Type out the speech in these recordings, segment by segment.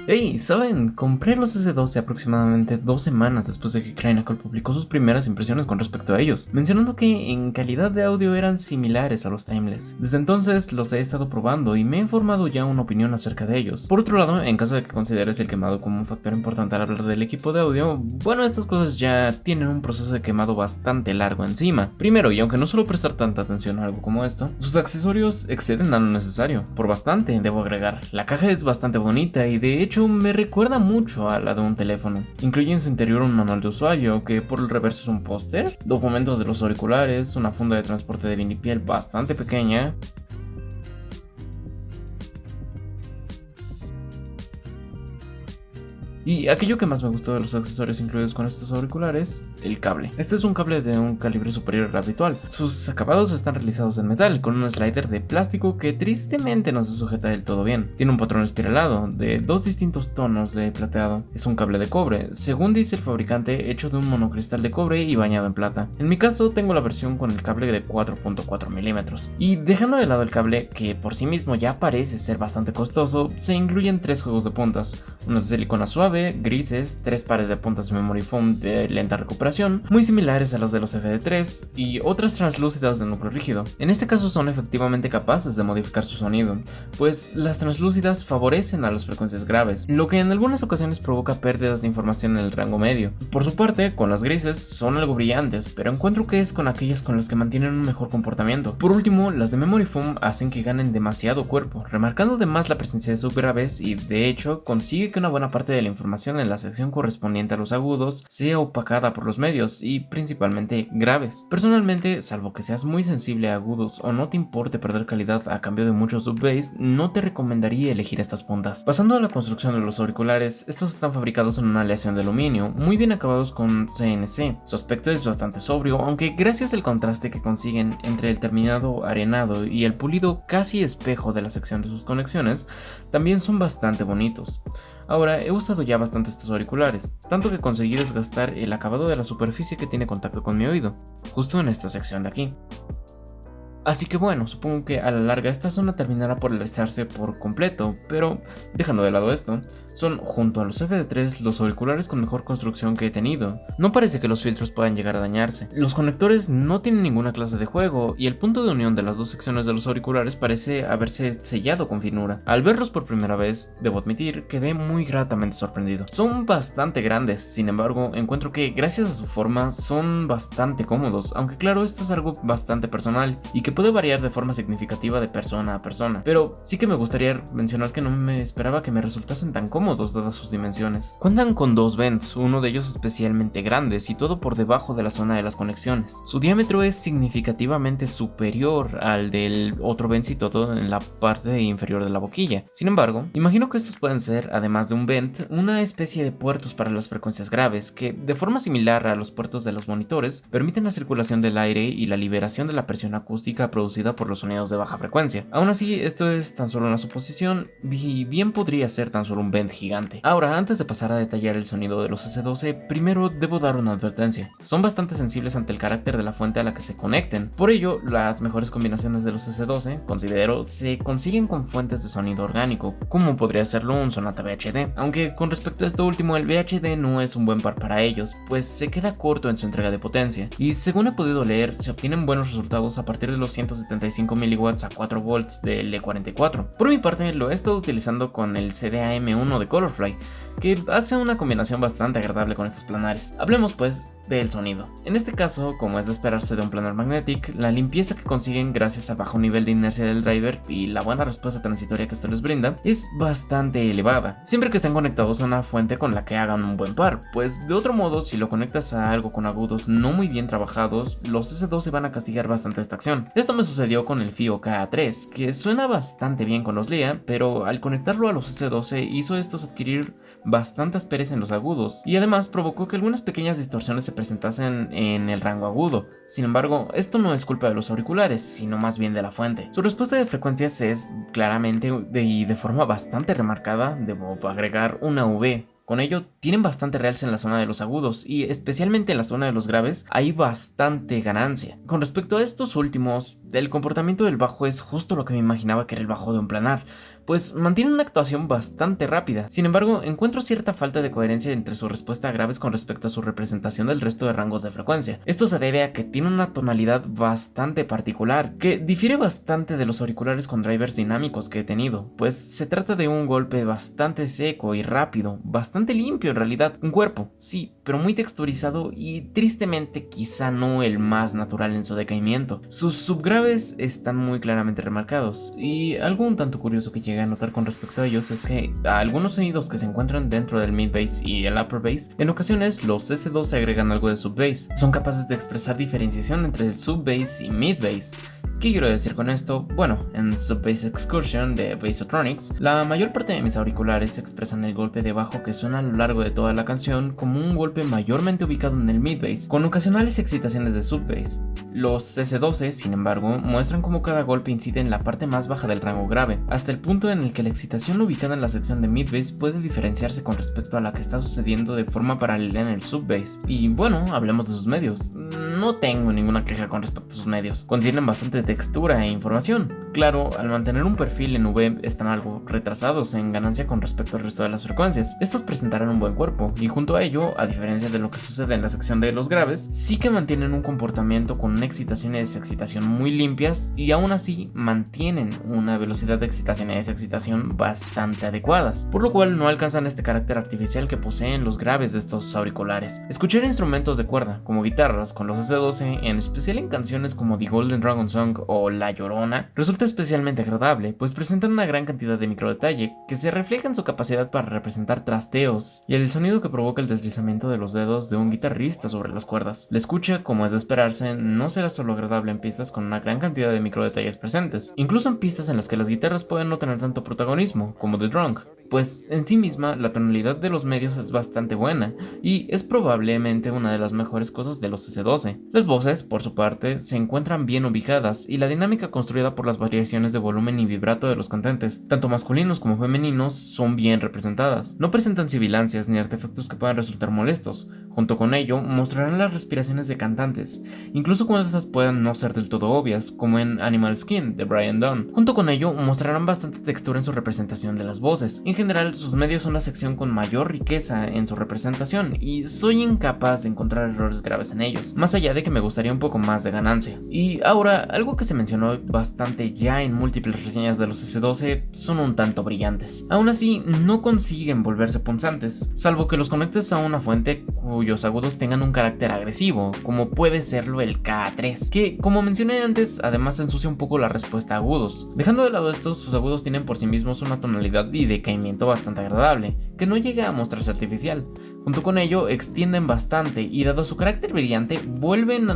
Hey, ¿saben? Compré los S12 aproximadamente 2 semanas después de que Chronicle publicó sus primeras impresiones con respecto a ellos, mencionando que en calidad de audio eran similares a los Timeless. Desde entonces los he estado probando y me he formado ya una opinión acerca de ellos. Por otro lado, en caso de que consideres el quemado como un factor importante al hablar del equipo de audio, bueno, estas cosas ya tienen un proceso de quemado bastante largo encima. Primero, y aunque no suelo prestar tanta atención a algo como esto, sus accesorios exceden a lo necesario, por bastante, debo agregar. La caja es bastante bonita y de hecho me recuerda mucho a la de un teléfono. Incluye en su interior un manual de usuario que por el reverso es un póster, documentos de los auriculares, una funda de transporte de vinipiel bastante pequeña, y aquello que más me gustó de los accesorios incluidos con estos auriculares, el cable. Este es un cable de un calibre superior al habitual. Sus acabados están realizados en metal, con un slider de plástico que tristemente no se sujeta del todo bien. Tiene un patrón espiralado, de 2 distintos tonos de plateado. Es un cable de cobre, según dice el fabricante, hecho de un monocristal de cobre y bañado en plata. En mi caso, tengo la versión con el cable de 4.4 milímetros. Y dejando de lado el cable, que por sí mismo ya parece ser bastante costoso, se incluyen 3 juegos de puntas, unos de silicona suave, grises, 3 pares de puntas de memory foam de lenta recuperación, muy similares a las de los FD3, y otras translúcidas de núcleo rígido. En este caso son efectivamente capaces de modificar su sonido, pues las translúcidas favorecen a las frecuencias graves, lo que en algunas ocasiones provoca pérdidas de información en el rango medio. Por su parte, con las grises son algo brillantes, pero encuentro que es con aquellas con las que mantienen un mejor comportamiento. Por último, las de memory foam hacen que ganen demasiado cuerpo, remarcando además la presencia de subgraves y de hecho consigue que una buena parte de la información en la sección correspondiente a los agudos sea opacada por los medios y principalmente graves. Personalmente, salvo que seas muy sensible a agudos o no te importe perder calidad a cambio de mucho sub-bass, no te recomendaría elegir estas puntas. Pasando a la construcción de los auriculares, estos están fabricados en una aleación de aluminio, muy bien acabados con CNC. Su aspecto es bastante sobrio, aunque gracias al contraste que consiguen entre el terminado arenado y el pulido casi espejo de la sección de sus conexiones, también son bastante bonitos. Ahora, he usado ya bastante estos auriculares, tanto que conseguí desgastar el acabado de la superficie que tiene contacto con mi oído, justo en esta sección de aquí. Así que bueno, supongo que a la larga esta zona terminará por alisarse por completo, pero dejando de lado esto, son junto a los FD3 los auriculares con mejor construcción que he tenido. No parece que los filtros puedan llegar a dañarse. Los conectores no tienen ninguna clase de juego y el punto de unión de las dos secciones de los auriculares parece haberse sellado con finura. Al verlos por primera vez, debo admitir, quedé muy gratamente sorprendido. Son bastante grandes, sin embargo, encuentro que gracias a su forma son bastante cómodos, aunque claro, esto es algo bastante personal y que puede variar de forma significativa de persona a persona, pero sí que me gustaría mencionar que no me esperaba que me resultasen tan cómodos dadas sus dimensiones. Cuentan con 2 vents, uno de ellos especialmente grande, situado por debajo de la zona de las conexiones. Su diámetro es significativamente superior al del otro vent situado en la parte inferior de la boquilla. Sin embargo, imagino que estos pueden ser, además de un vent, una especie de puertos para las frecuencias graves que, de forma similar a los puertos de los monitores, permiten la circulación del aire y la liberación de la presión acústica producida por los sonidos de baja frecuencia. Aún así, esto es tan solo una suposición y bien podría ser tan solo un vent gigante. Ahora, antes de pasar a detallar el sonido de los S12, primero debo dar una advertencia. Son bastante sensibles ante el carácter de la fuente a la que se conecten. Por ello, las mejores combinaciones de los S12, considero, se consiguen con fuentes de sonido orgánico, como podría serlo un Sonata VHD. Aunque con respecto a esto último, el VHD no es un buen par para ellos, pues se queda corto en su entrega de potencia. Y según he podido leer, se obtienen buenos resultados a partir de los 175 mW a 4 volts del E44. Por mi parte, lo he estado utilizando con el CDAM1 de Colorfly, que hace una combinación bastante agradable con estos planares. Hablemos pues del sonido. En este caso, como es de esperarse de un planar magnetic, la limpieza que consiguen gracias al bajo nivel de inercia del driver y la buena respuesta transitoria que esto les brinda es bastante elevada, siempre que estén conectados a una fuente con la que hagan un buen par, pues de otro modo, si lo conectas a algo con agudos no muy bien trabajados, los S12 van a castigar bastante esta acción. Esto me sucedió con el FiO KA3, que suena bastante bien con los LIA, pero al conectarlo a los S12 hizo estos adquirir bastante aspereza en los agudos, y además provocó que algunas pequeñas distorsiones se presentasen en el rango agudo. Sin embargo, esto no es culpa de los auriculares, sino más bien de la fuente. Su respuesta de frecuencias es claramente y de forma bastante remarcada, debo agregar una V. Con ello, tienen bastante realce en la zona de los agudos y especialmente en la zona de los graves hay bastante ganancia. Con respecto a estos últimos, el comportamiento del bajo es justo lo que me imaginaba que era el bajo de un planar, pues mantiene una actuación bastante rápida. Sin embargo, encuentro cierta falta de coherencia entre su respuesta a graves con respecto a su representación del resto de rangos de frecuencia. Esto se debe a que tiene una tonalidad bastante particular, que difiere bastante de los auriculares con drivers dinámicos que he tenido, pues se trata de un golpe bastante seco y rápido, bastante limpio en realidad, un cuerpo, sí, pero muy texturizado y tristemente quizá no el más natural en su decaimiento. Sus subgraves están muy claramente remarcados, y algo un tanto curioso que llegué a notar con respecto a ellos es que a algunos sonidos que se encuentran dentro del mid bass y el upper bass, en ocasiones los S2 se agregan algo de sub bass. Son capaces de expresar diferenciación entre el sub bass y mid bass. ¿Qué quiero decir con esto? Bueno, en Sub Bass Excursion de Bassotronics, la mayor parte de mis auriculares expresan el golpe de bajo que suena a lo largo de toda la canción como un golpe mayormente ubicado en el mid bass, con ocasionales excitaciones de sub bass. Los S12, sin embargo, muestran cómo cada golpe incide en la parte más baja del rango grave, hasta el punto en el que la excitación ubicada en la sección de mid bass puede diferenciarse con respecto a la que está sucediendo de forma paralela en el sub bass. Y bueno, hablemos de sus medios. No tengo ninguna queja con respecto a sus medios. Contienen bastante textura e información. Claro, al mantener un perfil en V están algo retrasados en ganancia con respecto al resto de las frecuencias. Estos presentarán un buen cuerpo y junto a ello, a diferencia de lo que sucede en la sección de los graves, sí que mantienen un comportamiento con una excitación y desexcitación muy limpias y aún así mantienen una velocidad de excitación y desexcitación bastante adecuadas, por lo cual no alcanzan este carácter artificial que poseen los graves de estos auriculares. Escuchar instrumentos de cuerda como guitarras con los S12, en especial en canciones como The Golden Dragon Song o La Llorona, resulta especialmente agradable, pues presentan una gran cantidad de microdetalle que se refleja en su capacidad para representar trasteos y el sonido que provoca el deslizamiento de los dedos de un guitarrista sobre las cuerdas. La escucha, como es de esperarse, no será solo agradable en pistas con una gran cantidad de microdetalles presentes, incluso en pistas en las que las guitarras pueden no tener tanto protagonismo, como The Drunk, pues en sí misma la tonalidad de los medios es bastante buena y es probablemente una de las mejores cosas de los S12. Las voces, por su parte, se encuentran bien ubicadas y la dinámica construida por las variaciones de volumen y vibrato de los cantantes, tanto masculinos como femeninos, son bien representadas. No presentan sibilancias ni artefactos que puedan resultar molestos. Junto con ello, mostrarán las respiraciones de cantantes, incluso cuando estas puedan no ser del todo obvias, como en Animal Skin de Brian Dunn. Junto con ello, mostrarán bastante textura en su representación de las voces. En general, sus medios son la sección con mayor riqueza en su representación y soy incapaz de encontrar errores graves en ellos, más allá de que me gustaría un poco más de ganancia. Y ahora, algo que se mencionó bastante ya en múltiples reseñas de los S12 son un tanto brillantes. Aún así, no consiguen volverse punzantes, salvo que los conectes a una fuente cuyos agudos tengan un carácter agresivo, como puede serlo el K3, que, como mencioné antes, además ensucia un poco la respuesta a agudos. Dejando de lado esto, sus agudos tienen por sí mismos una tonalidad y decaimiento bastante agradable, que no llega a mostrarse artificial. Junto con ello, extienden bastante y dado su carácter brillante, vuelven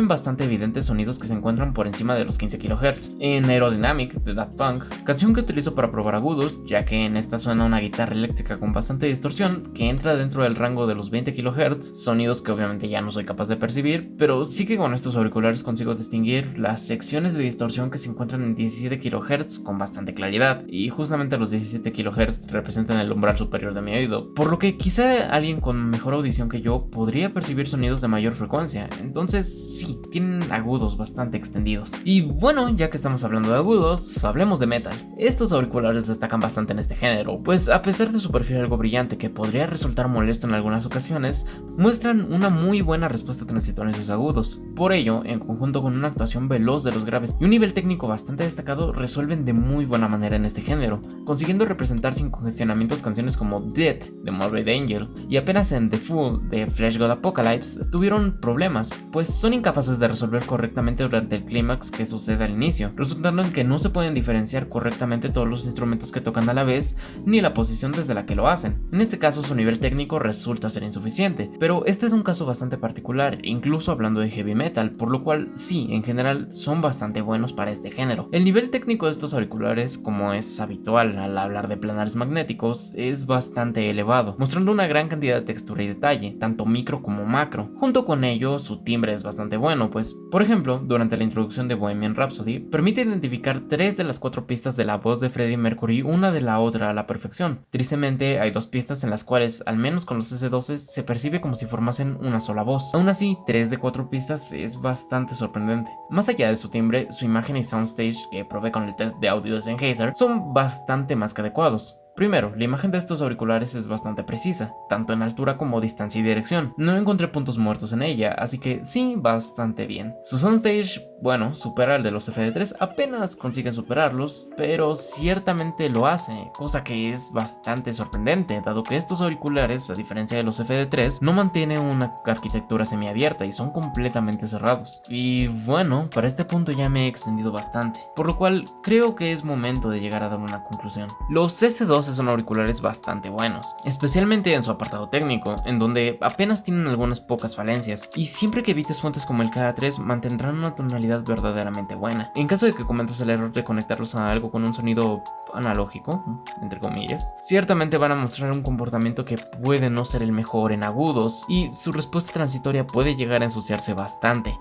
bastante evidentes sonidos que se encuentran por encima de los 15 kHz. En Aerodynamic de Daft Punk, canción que utilizo para probar agudos, ya que en esta suena una guitarra eléctrica con bastante distorsión que entra dentro del rango de los 20 kHz, sonidos que obviamente ya no soy capaz de percibir, pero sí que con estos auriculares consigo distinguir las secciones de distorsión que se encuentran en 17 kHz con bastante claridad, y justamente los 17 kHz representan el umbral superior de mi oído, por lo que quizá alguien con mejor audición que yo podría percibir sonidos de mayor frecuencia. Entonces sí, tienen agudos bastante extendidos. Y bueno, ya que estamos hablando de agudos, hablemos de metal. Estos auriculares destacan bastante en este género, pues a pesar de su perfil algo brillante que podría resultar molesto en algunas ocasiones, muestran una muy buena respuesta transitoria en sus agudos. Por ello, en conjunto con una actuación veloz de los graves y un nivel técnico bastante destacado, resuelven de muy buena manera en este género, consiguiendo representar sin congestionamientos canciones como Dead de Morbid Angel y apenas en The Fool de Flesh God Apocalypse tuvieron problemas, pues son incapaces de resolver correctamente durante el clímax que sucede al inicio, resultando en que no se pueden diferenciar correctamente todos los instrumentos que tocan a la vez ni la posición desde la que lo hacen. En este caso su nivel técnico resulta ser insuficiente, pero este es un caso bastante particular, incluso hablando de heavy metal, por lo lo cual sí, en general son bastante buenos para este género. El nivel técnico de estos auriculares, como es habitual al hablar de planares magnéticos, es bastante elevado, mostrando una gran cantidad de textura y detalle, tanto micro como macro. Junto con ello, su timbre es bastante bueno, pues, por ejemplo, durante la introducción de Bohemian Rhapsody, permite identificar 3 de las 4 pistas de la voz de Freddie Mercury una de la otra a la perfección. Tristemente, hay 2 pistas en las cuales, al menos con los S12, se percibe como si formasen una sola voz. Aún así, 3 de 4 pistas es bastante sorprendente. Más allá de su timbre, su imagen y soundstage que probé con el test de audio de Sennheiser son bastante más que adecuados. Primero, la imagen de estos auriculares es bastante precisa, tanto en altura como distancia y dirección. No encontré puntos muertos en ella, así que sí, bastante bien. Su soundstage, bueno, supera el de los FD3, apenas consiguen superarlos, pero ciertamente lo hace, cosa que es bastante sorprendente, dado que estos auriculares, a diferencia de los FD3, no mantienen una arquitectura semiabierta y son completamente cerrados. Y bueno, para este punto ya me he extendido bastante, por lo cual creo que es momento de llegar a dar una conclusión. Los S2 son auriculares bastante buenos, especialmente en su apartado técnico, en donde apenas tienen algunas pocas falencias, y siempre que evites fuentes como el KA3 mantendrán una tonalidad verdaderamente buena. En caso de que cometas el error de conectarlos a algo con un sonido analógico, entre comillas, ciertamente van a mostrar un comportamiento que puede no ser el mejor en agudos, y su respuesta transitoria puede llegar a ensuciarse bastante.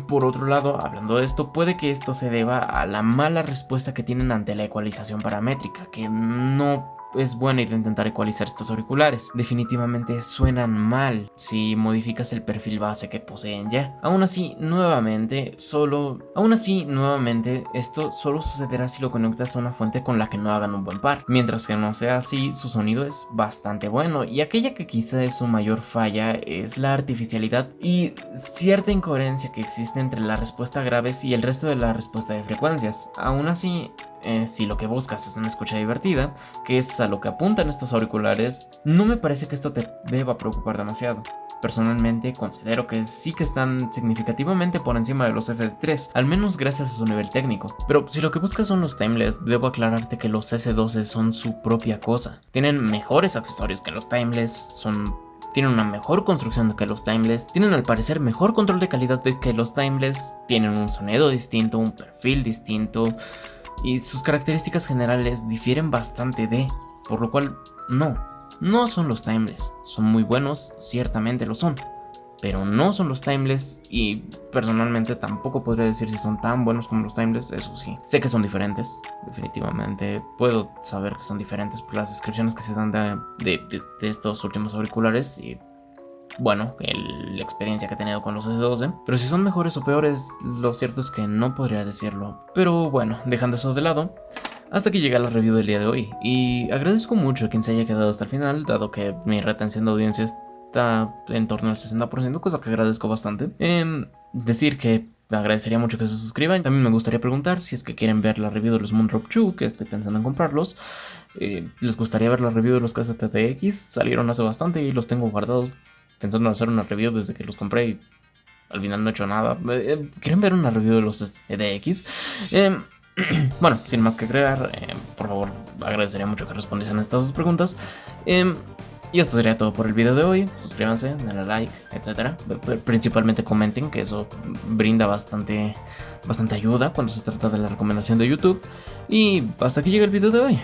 Por otro lado, hablando de esto, puede que esto se deba a la mala respuesta que tienen ante la ecualización paramétrica, que no es buena idea intentar ecualizar estos auriculares. Definitivamente suenan mal si modificas el perfil base que poseen ya. Aún así, nuevamente, esto solo sucederá si lo conectas a una fuente con la que no hagan un buen par. Mientras que no sea así, su sonido es bastante bueno, y aquella que quizá es su mayor falla es la artificialidad y cierta incoherencia que existe entre la respuesta a graves y el resto de la respuesta de frecuencias. Aún así, si lo que buscas es una escucha divertida, que es a lo que apuntan estos auriculares, no me parece que esto te deba preocupar demasiado. Personalmente considero que sí que están significativamente por encima de los FD3, al menos gracias a su nivel técnico. Pero si lo que buscas son los timeless, debo aclararte que los S12 son su propia cosa. Tienen mejores accesorios que los timeless, tienen una mejor construcción que los timeless, tienen al parecer mejor control de calidad que los timeless, tienen un sonido distinto, un perfil distinto, y sus características generales difieren bastante por lo cual no son los timeless. Son muy buenos, ciertamente lo son, pero no son los timeless, y personalmente tampoco podría decir si son tan buenos como los timeless. Eso sí, sé que son diferentes, definitivamente puedo saber que son diferentes por las descripciones que se dan de estos últimos auriculares y bueno, la experiencia que he tenido con los S12, pero si son mejores o peores, lo cierto es que no podría decirlo. Pero bueno, dejando eso de lado, hasta aquí llega la review del día de hoy, y agradezco mucho a quien se haya quedado hasta el final, dado que mi retención de audiencia está en torno al 60%, cosa que agradezco bastante. Decir que agradecería mucho que se suscriban. También me gustaría preguntar si es que quieren ver la review de los Moondrop 2, que estoy pensando en comprarlos. Les gustaría ver la review de los KZTX, salieron hace bastante y los tengo guardados pensando en hacer una review desde que los compré y al final no he hecho nada. ¿Quieren ver una review de los EDX? Bueno, sin más que agregar, por favor, agradecería mucho que respondiesen a estas dos preguntas. Y esto sería todo por el video de hoy. Suscríbanse, denle like, etc. Principalmente comenten, que eso brinda bastante ayuda cuando se trata de la recomendación de YouTube. Y hasta aquí llega el video de hoy.